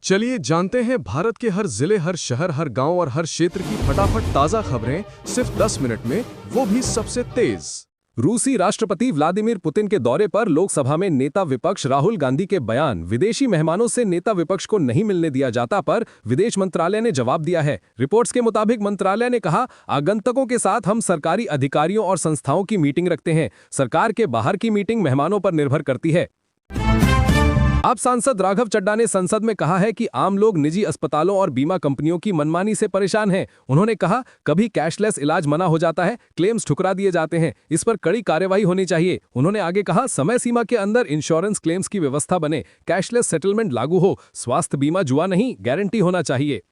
चलिए जानते हैं भारत के हर जिले, हर शहर, हर गांव और हर क्षेत्र की फटाफट ताजा खबरें सिर्फ 10 मिनट में, वो भी सबसे तेज। रूसी राष्ट्रपति व्लादिमीर पुतिन के दौरे पर लोकसभा में नेता विपक्ष राहुल गांधी के बयान, विदेशी मेहमानों से नेता विपक्ष को नहीं मिलने दिया जाता पर विदेश मंत्रालय ने जवाब दिया है। रिपोर्ट्स के मुताबिक मंत्रालय ने कहा, आगंतुकों के साथ हम सरकारी अधिकारियों और संस्थाओं की मीटिंग रखते हैं। सरकार के बाहर की मीटिंग मेहमानों पर निर्भर करती है। आप सांसद राघव चड्ढा ने संसद में कहा है कि आम लोग निजी अस्पतालों और बीमा कंपनियों की मनमानी से परेशान हैं। उन्होंने कहा, कभी कैशलेस इलाज मना हो जाता है, क्लेम्स ठुकरा दिए जाते हैं, इस पर कड़ी कार्रवाई होनी चाहिए। उन्होंने आगे कहा, समय सीमा के अंदर इंश्योरेंस क्लेम्स की व्यवस्था बने, कैशलेस सेटलमेंट लागू हो, स्वास्थ्य बीमा जुआ नहीं, गारंटी होना चाहिए।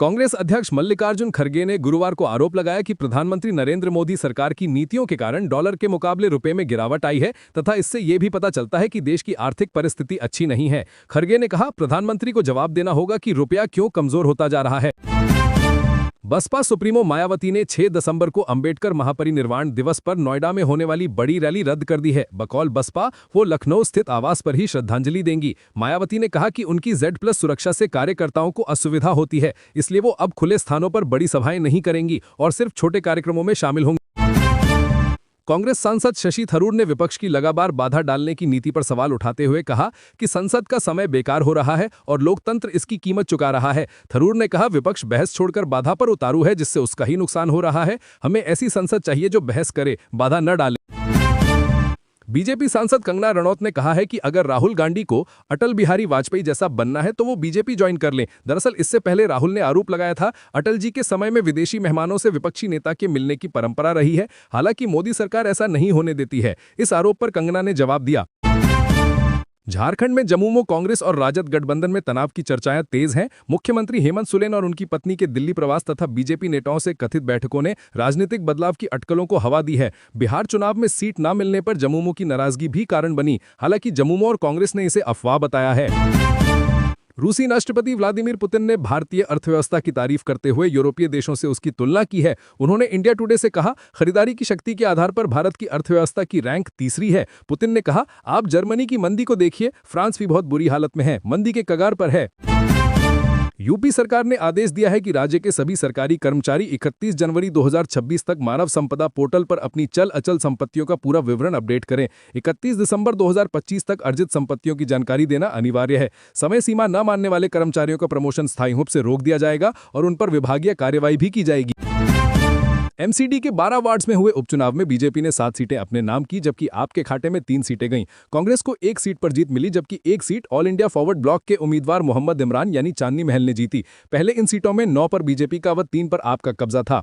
कांग्रेस अध्यक्ष मल्लिकार्जुन खड़गे ने गुरुवार को आरोप लगाया कि प्रधानमंत्री नरेंद्र मोदी सरकार की नीतियों के कारण डॉलर के मुकाबले रुपए में गिरावट आई है तथा इससे यह भी पता चलता है कि देश की आर्थिक परिस्थिति अच्छी नहीं है। खड़गे ने कहा, प्रधानमंत्री को जवाब देना होगा कि रुपया क्यों कमजोर होता जा रहा है। बसपा सुप्रीमो मायावती ने 6 दिसंबर को अंबेडकर महापरिनिर्वाण दिवस पर नोएडा में होने वाली बड़ी रैली रद्द कर दी है। बकौल बसपा वो लखनऊ स्थित आवास पर ही श्रद्धांजलि देंगी। मायावती ने कहा कि उनकी Z+ सुरक्षा से कार्यकर्ताओं को असुविधा होती है, इसलिए वो अब खुले स्थानों पर बड़ी सभाएं नहीं करेंगी और सिर्फ छोटे कार्यक्रमों में शामिल होंगी। कांग्रेस सांसद शशि थरूर ने विपक्ष की लगातार बाधा डालने की नीति पर सवाल उठाते हुए कहा कि संसद का समय बेकार हो रहा है और लोकतंत्र इसकी कीमत चुका रहा है। थरूर ने कहा, विपक्ष बहस छोड़कर बाधा पर उतारू है, जिससे उसका ही नुकसान हो रहा है। हमें ऐसी संसद चाहिए जो बहस करे, बाधा न डाले। बीजेपी सांसद कंगना रनौत ने कहा है कि अगर राहुल गांधी को अटल बिहारी वाजपेयी जैसा बनना है तो वो बीजेपी ज्वाइन कर लें। दरअसल इससे पहले राहुल ने आरोप लगाया था, अटल जी के समय में विदेशी मेहमानों से विपक्षी नेता के मिलने की परंपरा रही है। हालांकि मोदी सरकार ऐसा नहीं होने देती है। इस आरोप पर कंगना ने जवाब दिया। झारखंड में जमुमो कांग्रेस और राजद गठबंधन में तनाव की चर्चाएं तेज हैं। मुख्यमंत्री हेमंत सोरेन और उनकी पत्नी के दिल्ली प्रवास तथा बीजेपी नेताओं से कथित बैठकों ने राजनीतिक बदलाव की अटकलों को हवा दी है। बिहार चुनाव में सीट न मिलने पर जमुमो की नाराजगी भी कारण बनी। हालांकि जमुमो और कांग्रेस ने इसे अफवाह बताया है। रूसी राष्ट्रपति व्लादिमीर पुतिन ने भारतीय अर्थव्यवस्था की तारीफ करते हुए यूरोपीय देशों से उसकी तुलना की है। उन्होंने इंडिया टुडे से कहा, खरीदारी की शक्ति के आधार पर भारत की अर्थव्यवस्था की रैंक तीसरी है। पुतिन ने कहा, आप जर्मनी की मंदी को देखिए, फ्रांस भी बहुत बुरी हालत में है, मंदी के कगार पर है। यूपी सरकार ने आदेश दिया है कि राज्य के सभी सरकारी कर्मचारी 31 जनवरी 2026 तक मानव संपदा पोर्टल पर अपनी चल अचल संपत्तियों का पूरा विवरण अपडेट करें। 31 दिसंबर 2025 तक अर्जित संपत्तियों की जानकारी देना अनिवार्य है। समय सीमा न मानने वाले कर्मचारियों का प्रमोशन स्थायी रूप से रोक दिया जाएगा और उन पर विभागीय कार्रवाई भी की जाएगी। एमसीडी के 12 वार्ड्स में हुए उपचुनाव में बीजेपी ने 7 सीटें अपने नाम की, जबकि आपके खाते में 3 सीटें गईं। कांग्रेस को 1 सीट पर जीत मिली, जबकि 1 seat all India forward block के उम्मीदवार मोहम्मद इमरान यानी चांदनी महल ने जीती। पहले इन सीटों में 9 पर बीजेपी का व 3 पर आपका कब्जा था।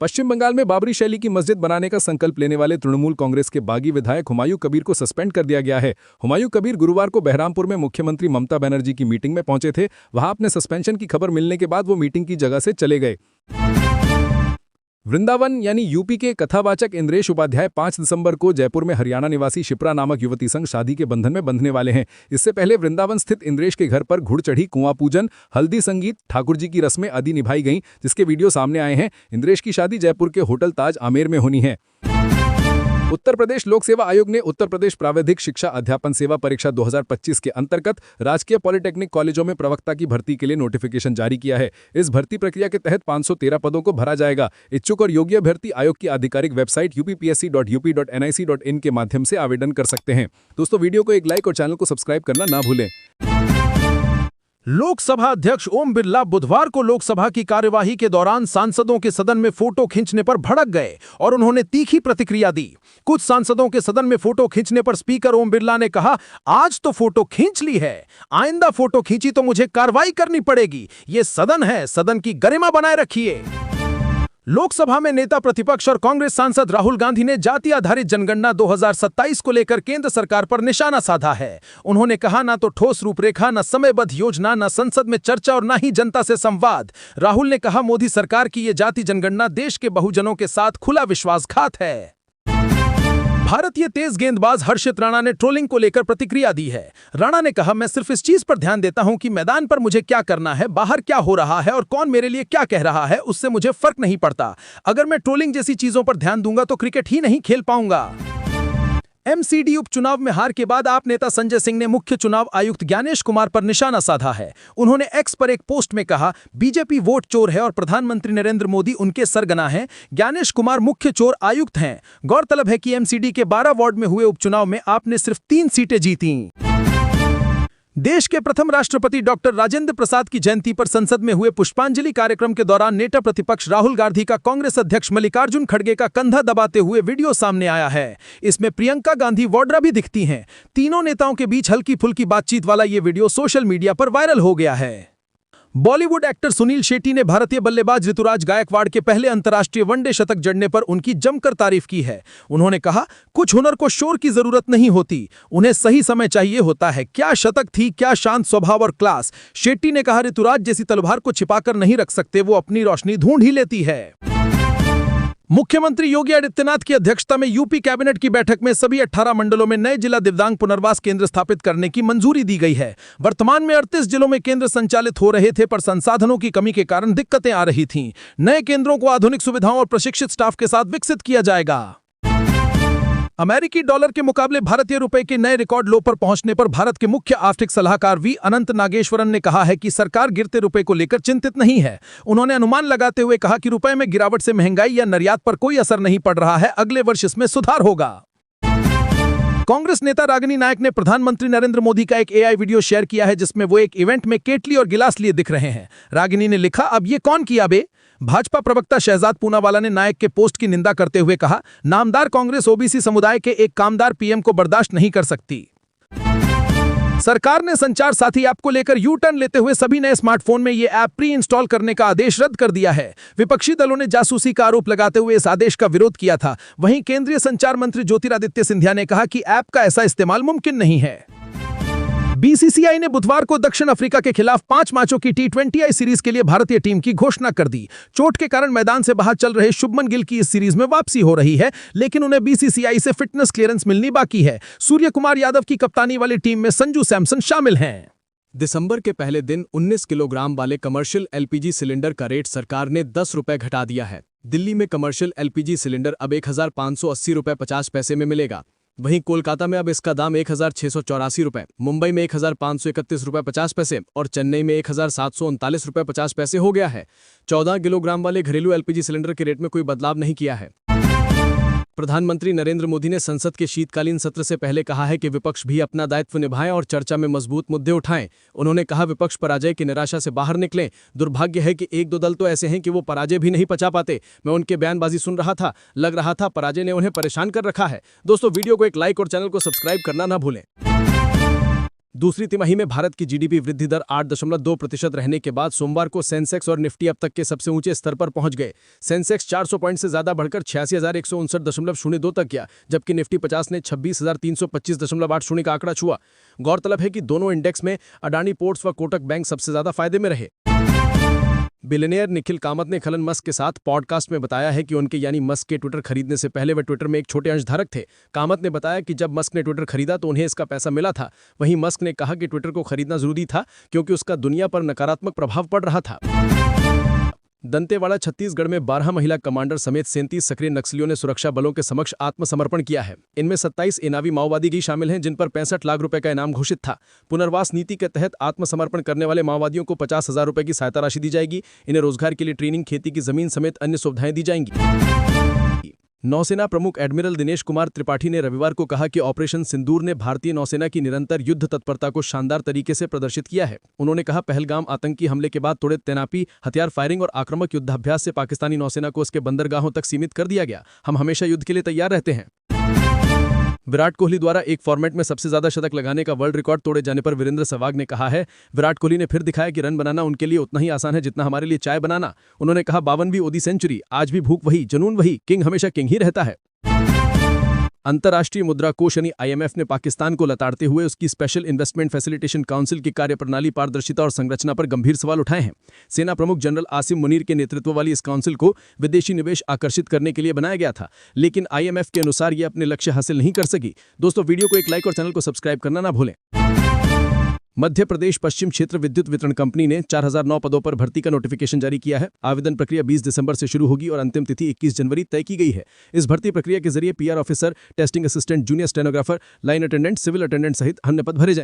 पश्चिम बंगाल में बाबरी शैली की मस्जिद बनाने का संकल्प लेने वाले तृणमूल कांग्रेस के बागी विधायक हुमायूं कबीर को सस्पेंड कर दिया गया है। हुमायूं कबीर गुरुवार को बहरामपुर में मुख्यमंत्री ममता बनर्जी की मीटिंग में पहुंचे थे। वहां अपने सस्पेंशन की खबर मिलने के बाद वो मीटिंग की जगह से चले गए। वृंदावन यानी यूपी के कथावाचक इंद्रेश उपाध्याय 5 दिसंबर को जयपुर में हरियाणा निवासी शिप्रा नामक युवती संग शादी के बंधन में बंधने वाले हैं। इससे पहले वृंदावन स्थित इंद्रेश के घर पर घुड़ चढ़ी, कुआं पूजन, हल्दी संगीत, ठाकुर जी की रस्में आदि निभाई गईं, जिसके वीडियो सामने आए हैं। इंद्रेश की शादी जयपुर के होटल ताज आमेर में होनी है। उत्तर प्रदेश लोक सेवा आयोग ने उत्तर प्रदेश प्राविधिक शिक्षा अध्यापन सेवा परीक्षा 2025 के अंतर्गत राजकीय पॉलिटेक्निक कॉलेजों में प्रवक्ता की भर्ती के लिए नोटिफिकेशन जारी किया है। इस भर्ती प्रक्रिया के तहत 513 पदों को भरा जाएगा। इच्छुक और योग्य अभ्यर्थी आयोग की आधिकारिक वेबसाइट uppsc.up.nic.in के माध्यम से आवेदन कर सकते हैं। दोस्तों, वीडियो को एक लाइक और चैनल को सब्सक्राइब करना ना भूलें। लोकसभा अध्यक्ष ओम बिरला बुधवार को लोकसभा की कार्यवाही के दौरान सांसदों के सदन में फोटो खींचने पर भड़क गए और उन्होंने तीखी प्रतिक्रिया दी। कुछ सांसदों के सदन में फोटो खींचने पर स्पीकर ओम बिरला ने कहा, आज तो फोटो खींच ली है, आइंदा फोटो खींची तो मुझे कार्रवाई करनी पड़ेगी। ये सदन है, सदन की गरिमा बनाए रखिए। लोकसभा में नेता प्रतिपक्ष और कांग्रेस सांसद राहुल गांधी ने जाति आधारित जनगणना 2027 को लेकर केंद्र सरकार पर निशाना साधा है। उन्होंने कहा, ना तो ठोस रूपरेखा, न समयबद्ध योजना, न संसद में चर्चा और न ही जनता से संवाद। राहुल ने कहा, मोदी सरकार की ये जाति जनगणना देश के बहुजनों के साथ खुला विश्वासघात है। भारतीय तेज गेंदबाज हर्षित राणा ने ट्रोलिंग को लेकर प्रतिक्रिया दी है। राणा ने कहा, मैं सिर्फ इस चीज पर ध्यान देता हूं कि मैदान पर मुझे क्या करना है, बाहर क्या हो रहा है और कौन मेरे लिए क्या कह रहा है, उससे मुझे फर्क नहीं पड़ता। अगर मैं ट्रोलिंग जैसी चीजों पर ध्यान दूंगा तो क्रिकेट ही नहीं खेल पाऊंगा। एमसीडी उपचुनाव में हार के बाद आप नेता संजय सिंह ने मुख्य चुनाव आयुक्त ज्ञानेश कुमार पर निशाना साधा है। उन्होंने एक्स पर एक पोस्ट में कहा, बीजेपी वोट चोर है और प्रधानमंत्री नरेंद्र मोदी उनके सरगना हैं। ज्ञानेश कुमार मुख्य चोर आयुक्त हैं। गौरतलब है कि एमसीडी के 12 वार्ड में हुए उपचुनाव में आपने सिर्फ 3 सीटें जीती। देश के प्रथम राष्ट्रपति डॉक्टर राजेंद्र प्रसाद की जयंती पर संसद में हुए पुष्पांजलि कार्यक्रम के दौरान नेता प्रतिपक्ष राहुल गांधी का कांग्रेस अध्यक्ष मल्लिकार्जुन खड़गे का कंधा दबाते हुए वीडियो सामने आया है। इसमें प्रियंका गांधी वाड्रा भी दिखती हैं। तीनों नेताओं के बीच हल्की फुल्की बातचीत वाला ये वीडियो सोशल मीडिया पर वायरल हो गया है। बॉलीवुड एक्टर सुनील शेट्टी ने भारतीय बल्लेबाज ऋतुराज गायकवाड़ के पहले अंतर्राष्ट्रीय वनडे शतक जड़ने पर उनकी जमकर तारीफ की है। उन्होंने कहा, कुछ हुनर को शोर की जरूरत नहीं होती, उन्हें सही समय चाहिए होता है। क्या शतक थी, क्या शांत स्वभाव और क्लास। शेट्टी ने कहा, ऋतुराज जैसी तलवार को छिपाकर नहीं रख सकते, वो अपनी रोशनी ढूंढ ही लेती है। मुख्यमंत्री योगी आदित्यनाथ की अध्यक्षता में यूपी कैबिनेट की बैठक में सभी 18 मंडलों में नए जिला दिव्यांग पुनर्वास केंद्र स्थापित करने की मंजूरी दी गई है। वर्तमान में 38 जिलों में केंद्र संचालित हो रहे थे, पर संसाधनों की कमी के कारण दिक्कतें आ रही थीं। नए केंद्रों को आधुनिक सुविधाओं और प्रशिक्षित स्टाफ के साथ विकसित किया जाएगा। अमेरिकी डॉलर के मुकाबले भारतीय रुपए के नए रिकॉर्ड लो पर पहुंचने पर भारत के मुख्य आर्थिक सलाहकार वी अनंत नागेश्वरन ने कहा है कि सरकार गिरते रुपए को लेकर चिंतित नहीं है। उन्होंने अनुमान लगाते हुए कहा कि रुपए में गिरावट से महंगाई या निर्यात पर कोई असर नहीं पड़ रहा है, अगले वर्ष इसमें सुधार होगा। कांग्रेस नेता रागिनी नायक ने प्रधानमंत्री नरेंद्र मोदी का एक एआई वीडियो शेयर किया है, जिसमें वो एक इवेंट में केटली और गिलास लिए दिख रहे हैं। रागिनी ने लिखा, अब ये कौन किया बे। भाजपा प्रवक्ता शहजाद पूनावाला ने नायक के पोस्ट की निंदा करते हुए कहा, नामदार कांग्रेस ओबीसी समुदाय के एक कामदार पीएम को बर्दाश्त नहीं कर सकती। सरकार ने संचार साथी ऐप को लेकर यू टर्न लेते हुए सभी नए स्मार्टफोन में यह ऐप प्री इंस्टॉल करने का आदेश रद्द कर दिया है। विपक्षी दलों ने जासूसी का आरोप लगाते हुए इस आदेश का विरोध किया था। वहीं केंद्रीय संचार मंत्री ज्योतिरादित्य सिंधिया ने कहा कि ऐप का ऐसा इस्तेमाल मुमकिन नहीं है। बीसीसीआई ने बुधवार को दक्षिण अफ्रीका के खिलाफ 5 मैचों की टी20 सीरीज के लिए भारतीय टीम की घोषणा कर दी। चोट के कारण मैदान से बाहर चल रहे शुभमन गिल की इस सीरीज में वापसी हो रही है, लेकिन उन्हें बीसीसीआई से फिटनेस क्लियरेंस मिलनी बाकी है। सूर्य कुमार यादव की कप्तानी वाली टीम में संजू सैमसन शामिल हैं। दिसंबर के पहले दिन 19 किलोग्राम वाले कमर्शियल एलपीजी सिलेंडर का रेट सरकार ने 10 रुपए घटा दिया है। दिल्ली में कमर्शियल एलपीजी सिलेंडर अब 1580 रुपए 50 पैसे में मिलेगा। वहीं कोलकाता में अब इसका दाम 1684 रुपए, मुंबई में 1531 रुपए 50 पैसे और चेन्नई में 1739 रुपए 50 पैसे हो गया है। 14 किलोग्राम वाले घरेलू एलपीजी सिलेंडर के रेट में कोई बदलाव नहीं किया है। प्रधानमंत्री नरेंद्र मोदी ने संसद के शीतकालीन सत्र से पहले कहा है कि विपक्ष भी अपना दायित्व निभाएं और चर्चा में मजबूत मुद्दे उठाएं। उन्होंने कहा, विपक्ष पराजय की निराशा से बाहर निकलें। दुर्भाग्य है कि एक दो दल तो ऐसे हैं कि वो पराजय भी नहीं पचा पाते। मैं उनके बयानबाजी सुन रहा था, लग रहा था पराजय ने उन्हें परेशान कर रखा है। दोस्तों, वीडियो को एक लाइक और चैनल को सब्सक्राइब करना ना भूलें। दूसरी तिमाही में भारत की जीडीपी वृद्धि दर 8.2% रहने के बाद सोमवार को सेंसेक्स और निफ्टी अब तक के सबसे ऊंचे स्तर पर पहुंच गए। सेंसेक्स 400 पॉइंट से ज्यादा बढ़कर 86,159.02 तक गया, जबकि निफ्टी 50 ने 26,325.80 का आंकड़ा छुआ। गौरतलब है कि दोनों इंडेक्स में अडानी पोर्ट्स व कोटक बैंक सबसे ज्यादा फायदे में रहे। बिलियनियर निखिल कामत ने एलन मस्क के साथ पॉडकास्ट में बताया है कि उनके यानी मस्क के ट्विटर खरीदने से पहले वे ट्विटर में एक छोटे अंशधारक थे। कामत ने बताया कि जब मस्क ने ट्विटर खरीदा तो उन्हें इसका पैसा मिला था। वहीं मस्क ने कहा कि ट्विटर को खरीदना जरूरी था क्योंकि उसका दुनिया पर नकारात्मक प्रभाव पड़ रहा था। दंतेवाड़ा छत्तीसगढ़ में 12 महिला कमांडर समेत 37 सक्रिय नक्सलियों ने सुरक्षा बलों के समक्ष आत्मसमर्पण किया है। इनमें 27 इनामी माओवादी भी शामिल हैं, जिन पर 65 लाख रुपए का इनाम घोषित था। पुनर्वास नीति के तहत आत्मसमर्पण करने वाले माओवादियों को 50,000 रुपए की सहायता राशि दी जाएगी। इन्हें रोजगार के लिए ट्रेनिंग, खेती की जमीन समेत अन्य सुविधाएं दी जाएंगी। नौसेना प्रमुख एडमिरल दिनेश कुमार त्रिपाठी ने रविवार को कहा कि ऑपरेशन सिंदूर ने भारतीय नौसेना की निरंतर युद्ध तत्परता को शानदार तरीके से प्रदर्शित किया है। उन्होंने कहा, पहलगाम आतंकी हमले के बाद त्वरित तैनाती, हथियार फायरिंग और आक्रामक युद्धाभ्यास से पाकिस्तानी नौसेना को उसके बंदरगाहों तक सीमित कर दिया गया। हम हमेशा युद्ध के लिए तैयार रहते हैं। विराट कोहली द्वारा एक फॉर्मेट में सबसे ज्यादा शतक लगाने का वर्ल्ड रिकॉर्ड तोड़े जाने पर वीरेंद्र सहवाग ने कहा है, विराट कोहली ने फिर दिखाया कि रन बनाना उनके लिए उतना ही आसान है जितना हमारे लिए चाय बनाना। उन्होंने कहा, 52वीं ओडी सेंचुरी, आज भी भूख वही, जुनून वही, किंग हमेशा किंग ही रहता है। अंतर्राष्ट्रीय मुद्रा कोष यानी IMF ने पाकिस्तान को लताड़ते हुए उसकी स्पेशल इन्वेस्टमेंट फैसिलिटेशन काउंसिल की कार्यप्रणाली, पारदर्शिता और संरचना पर गंभीर सवाल उठाए हैं। सेना प्रमुख जनरल आसिम मुनीर के नेतृत्व वाली इस काउंसिल को विदेशी निवेश आकर्षित करने के लिए बनाया गया था, लेकिन IMF के अनुसार ये अपने लक्ष्य हासिल नहीं कर सकी। दोस्तों, वीडियो को एक लाइक और चैनल को सब्सक्राइब करना ना भूलें। मध्य प्रदेश पश्चिम क्षेत्र विद्युत वितरण कंपनी ने 4009 पदों पर भर्ती का नोटिफिकेशन जारी किया है। आवेदन प्रक्रिया 20 दिसंबर से शुरू होगी और अंतिम तिथि 21 जनवरी तय की गई है। इस भर्ती प्रक्रिया के जरिए PR officer, testing assistant, junior stenographer, line attendant, civil attendant सहित अन्य पद भरे जाएंगे।